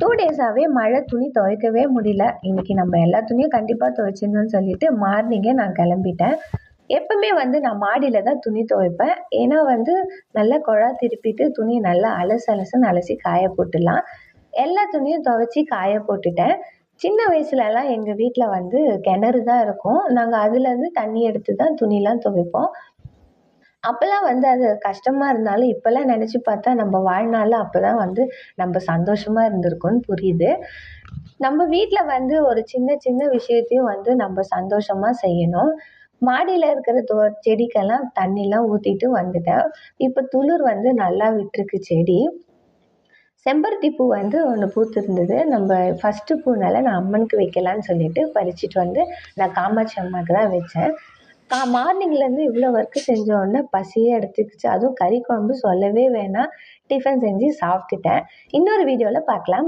2 டேஸாவே மழை, துணி துவைக்கவே முடியல. இன்னைக்கு நம்ம எல்லா துணியும் கண்டிப்பா துவைச்சிடணும்னு சொல்லிட்டு மார்னிங்கே நான் கிளம்பிட்டேன். எப்பவுமே நான் மாடியில தான் துணி துவைப்பேன். ஏன்னா நல்லா குழா திருப்பிட்டு துணிய நல்லா அலசலசன்னு அலசி காய போட்டுடலாம். எல்லா துணியும் துவைச்சு காய போட்டுட்டேன். சின்ன வயசுலலாம் எங்க வீட்ல கிணறு தான் இருக்கும். நாங்க அதுலேருந்து தண்ணி எடுத்து தான் துணிலாம் துவைப்போம். அப்பலாம் அது கஷ்டமா இருந்தாலும், இப்பலாம் நெனச்சு பார்த்தா நம்ம வாழ்நாள்ல அப்பதான் நம்ம சந்தோஷமா இருந்திருக்கோம்னு புரியுது. நம்ம வீட்ல ஒரு சின்ன சின்ன விஷயத்தையும் நம்ம சந்தோஷமா செய்யணும். மாடியில இருக்கிற செடிக்கெல்லாம் தண்ணிலாம் ஊத்திட்டு வந்துட்டேன். இப்ப துளிர் நல்லா விட்டுருக்கு செடி. செம்பருத்தி பூ ஒண்ணு பூத்திருந்தது. நம்ம ஃபர்ஸ்ட்டு பூனால நான் அம்மனுக்கு வைக்கலான்னு சொல்லிட்டு பறிச்சுட்டு நான் காமாட்சி அம்மாக்கு தான் வச்சேன். மார்னிங்லேருந்து இவ்வளோ ஒர்க்கு செஞ்ச உடனே பசியே எடுத்துக்கிச்சு. அதுவும் கறி குழம்பு சொல்லவே வேணாம். டிஃபன் செஞ்சு சாப்பிட்டுட்டேன். இன்னொரு வீடியோல பார்க்கலாம்.